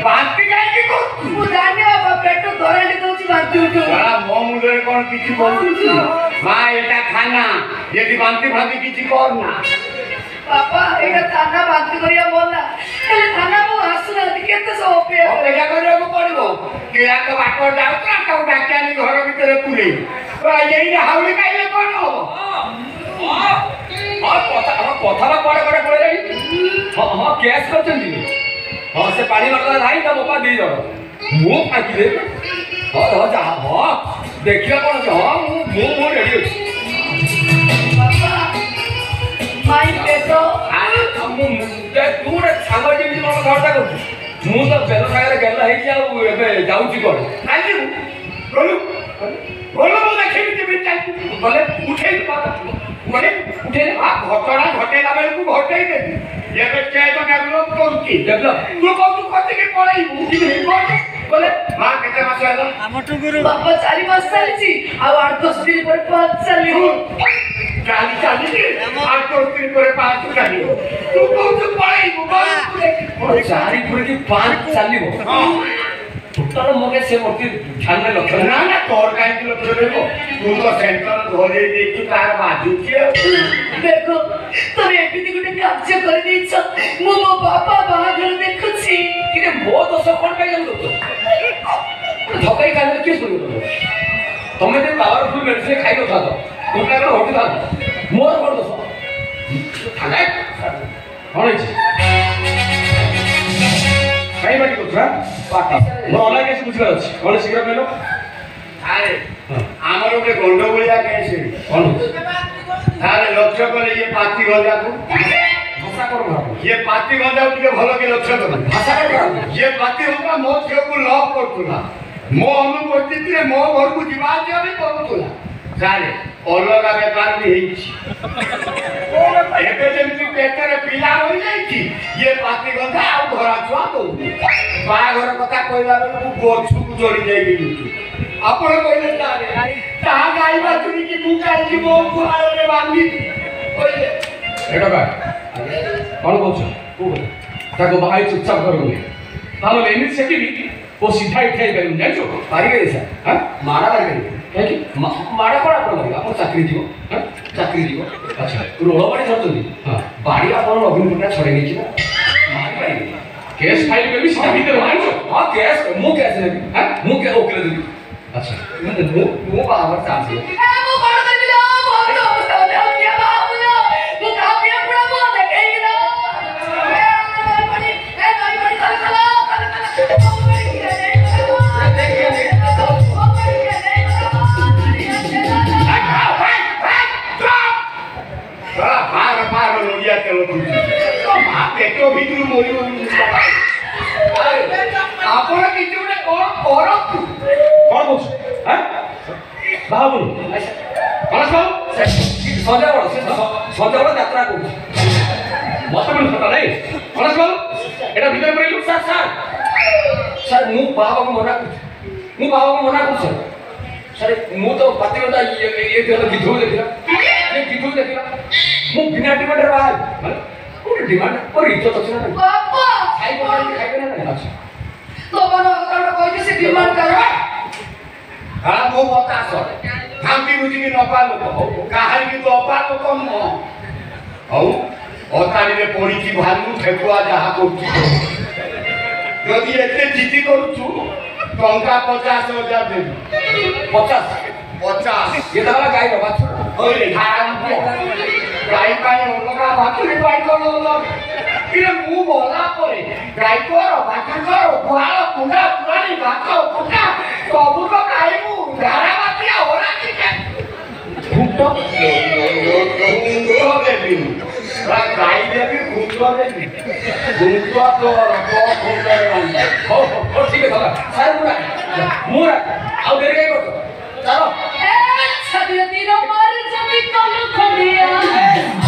बांती काहे को मु जाने बाबा पेट दराडी दउची बांती उठो बड़ा मो मुंडे कोन किछि बोलुछि मां एटा खाना यदि बांती भांती किछि करना बाबा एटा थाना बांती करिया बोलना हेले थाना मु आसुना केते सब अपेक्षा କରିବାକୁ ପଡିବ କିଳା ତ ବାଟ ଯାଉଥିଲା ତାକୁ ଡାକିଆନି ଘର ଭିତରେ ପୁରେଇ ଏଇ ହାଉଳି କାଇଲେ କଣ କଥାଟା କୁଆଡେ କୁଆଡେ ପଳେଇଲାଣି ହଁ କ୍ୟାସ୍ କରିଛନ୍ତି ହଁ ସେ ପାଣି ମାରିଲା ନାହିଁ ତା ବାପା ଦି ଜଣ ମୁଁ ଫାଙ୍କି ଦେବି ହଁ ଯାହା ହଁ ଦେଖିବା କଣ ଅଛି ହଁ ମୁଁ ରେଡି ଅଛି बाबा माई पेटो ତୁ ଗୋଟେ ସାଙ୍ଗ ଯେମିତି ମୋର ଘରଟା କରୁଛୁ ମୁଁ ତ ବେଲ ସାଙ୍ଗରେ ଗେଲ ହେଇଛି ଆଉ ଏବେ ଯାଉଛି କୁଆଡେ କାଲି ଗଲୁ ଗଲୁ ମୁଁ ଦେଖିବି କେମିତି ଚାଲିଛି ଗଲେ ଉଠେଇ ଗଲେ ଉଠେଇ ଘଟଣା ଘଟେଇଲା ବେଳକୁ ଘଟେଇ ଦେବି ଏବେ ଚେତ ଡେଭଲପ କରୁଛି ଡେଭଲପ ତୁ କହୁଛୁ କତିକି ପଳେଇବୁ ଗଲେ ମା କେତେ ମାସ ହେଲା बाबा 4 मास चलीची आ 8-10 दिन पर 5 चली ଚାଲିଛି ଆଉ ତୋ ସ୍ତ୍ରୀ ପରେ 5 ଚାଲିବ ତୁ କହୁଛୁ ପଳେଇବୁ 4 ପୁରୀକି 5 ଚାଲିବ ଟୋଟାଲ ମଗେ ସେ ମୂର୍ତ୍ତି ଧ୍ୟାନରେ ଲକ୍ଷ୍ୟ ନା ନା ତୋର କାହିଁକି ଲକ୍ଷ୍ୟ ରହିବ ତୁ ତ ସେଣ୍ଟର ଧରେଇ ଦେଇଛୁ ତାର ବାଜୁଛି देखो तमे एपिति गुटे କାର୍ଯ୍ୟ କରି ଦେଇଛ ମୁଁ ମୋ ବାପା ବାହାଘର ଦେଖୁଛି କିରେ ମୋ ଦୋଷ କଣ ପାଇଁ ଜାଣୁଛ ଧକାଇ କାନରେ କିଏ ଶୁଣିବ ତମେ ଯେ ପାୱାରଫୁଲ ମେଡିସିନ ଖାଇ ନଥା ତ ତୁମେ କଣ ହଟି ଥା ମୋର କଣ ଦୋଷ କଣ ହେଇଛି କାଇଁ ବାଟି କରୁଛ ପାଠ ମୋର ଅଲଗା କେସ୍ ବୁଝିବାର ଅଛି କଣ ଶୀଘ୍ର କହିଲ ଆରେ ଆମର ଗୋଟେ ଗଣ୍ଡଗୋଳିଆ କେସ୍ କଣ ତାରେ ଲକ୍ଷ୍ୟ କଲେ ଇଏ ପାତି ଗଞ୍ଜାକୁ ଭାଷା କଣ ଖରାପ ଇଏ ପାତି ଗଞ୍ଜାକୁ ଟିକେ ଭଲ କି ଲକ୍ଷ୍ୟ କଲେ ଭାଷା କଣ ଖରାପ ଇଏ ପାତି ଗଞ୍ଜା ମୋ ଝିଅକୁ ଲଭ୍ କରୁଥିଲା ମୋ ଅନୁପସ୍ଥିତିରେ ମୋ ଘରକୁ ଯିବା ଆସିବା ବି କରୁଥିଲା ସାରେ ଅଲଗା ବେପାର ବି ହେଇଛି ଏବେ ଯେମିତି ପେଟରେ ପିଲା ରହିଯାଇଛି ଇଏ ପାତି ଗଞ୍ଜା ଆଉ ଧରା ଛୁଆ ଦଉନି ବାହାଘର କଥା କହିଲା ବେଳକୁ ଗଛକୁ ଯୋଡ଼ି ଯାଇକି ଆପଣ କହିଲେ ତାହା ଗାଈ ବାଛୁରୀ କି ମୁଁ କାହିଁକି ମୋ ଗୁହାଳରେ ବାନ୍ଧିବି କହିଲେ ଏଟା ବା କଣ କହୁଛ ତାକୁ ବାହାଇ ଚୁପଚାପ କରୁନି ତାହେଲେ ଏମିତି ସେଠିବି ଓ ସିଧା ଏଠି ଆଇପାରିବନି ଜାଣିଛ ପାରିବେ ସାର୍ ହଁ ମାଡ଼ା ପାରିବେ କାହିଁକି ମାଡ଼ା କ'ଣ ଆପଣ କରିବେ ଆପଣ ଚାକିରି ଯିବ ହଁ ଚାକିରି ଯିବ ଆଚ୍ଛା ରୋଳ ବାଡ଼ି ଧରୁଛନ୍ତି ହଁ ବାଡ଼ି ଆପଣ ନବୀନ ପଟ୍ଟନାୟକ ଛଡ଼େଇ ନେଇଛି ନା ମାରିପାରିବେ କେସ୍ ଫାଇଲ୍ କରିବି ସିଧା ଭିତରେ ଜାଣିଛ ହଁ କେସ୍ ମୁଁ କେସ୍ ନେବି ହଁ ମୁଁ ଓକିଲ ଦେବି ଆଚ୍ଛା ମୁଁ ବାହାଘର ଚାହୁଁଛି ଏ ମୁଁ କଣ କରିବି ଲୋ ବହୁତ ଅବସ୍ଥା ହଉଛି ଆଉ କିଏ ବାହାବୁଲ ମୁଁ କାପିଆ ପୁରା ମୁଁ ଦେଖେଇବି ଲୋ ନଈ ପାଣି କଲ ପେଟ ଭିତରୁ ମରିବ ଆପଣ କିଛି ଗୋଟେ କଣ କରନ୍ତୁ କଣ କହୁଛୁ ହଁ ବାହାବୁନି କଣ ସଞ୍ଜୟ ବଡ଼ ସେ ସଞ୍ଜୟ ବଡ଼ ଯାତ୍ରା କରୁଛି ମତେ ବୋଲି କଥା ନାଇଁ କଣ ଏଟା ଭିତରେ ପଳେଇଲୁ ସାର୍ ସାର୍ ସାର୍ ମୁଁ ବାହାବାକୁ ମନା କରୁଛି ମୁଁ ବାହାବାକୁ ମନା କରୁଛି ସାର୍ ମୁଁ ତ ପାତି କଥା ଇଏ ଗୀତକୁ ଦେଖିଲା ଗୀତକୁ ଦେଖିଲା ମୁଁ ବିନା ଡିମାଣ୍ଡରେ ବାହାରି ଗୋଟେ ଡିମାଣ୍ଡ ମୋର ଇଜ୍ଜତ ଅଛି ନା ବାପା ଖାଇବେ ନା ନାହିଁ ଆଚ୍ଛା ତମର କଣ କହିଲେ ସେ ଡିମାଣ୍ଡ କର ମୋ ବତାସ ଖାମ୍ପି ବୁଝିକି ନପା ଲୋକ କାହାରି କିନ୍ତୁ ଅପା ଲୋକ ନୁହଁ ହଉ ଅତାଳିରେ ପଡ଼ିଛି ଭାଲୁ ଠେକୁଆ ଯାହା କରୁଛି ଯଦି ଏତେ ଜିଦି କରୁଛୁ ଟଙ୍କା 50,000 ଦେବି 50 ये दावा गाय का बात गाय ପାଇଁ ଅଲଗା ବାଛୁରୀ ପାଇଁ କଣ କିରେ ମୁଁ ମଲା ପରେ ଗାଈ କର ବାଛୁରୀ କର ଗୁହାଳ କୁଣ୍ଡା ପୁରାଣି ଭାତ କୁଟା ସବୁ ତ ଖାଇବୁ ଧାରା ବାତିଆ ଓରା ଟିକେ ଘୁଣ୍ଟ ଦେବି ଗାଈ ଦେବି ଘୁଣ୍ଟ ଦେବି ଘୁଣ୍ଟ ତୋର हो ठीक है दादा सारे मुरा ଆଉ ଦେରି କାଇଁ କରୁଛ ଚାଲ ଏ ଛାଡ଼ିଆ ଦିନ ମାରି ଯଦି କଲୁ ଖଣ୍ଡିଆ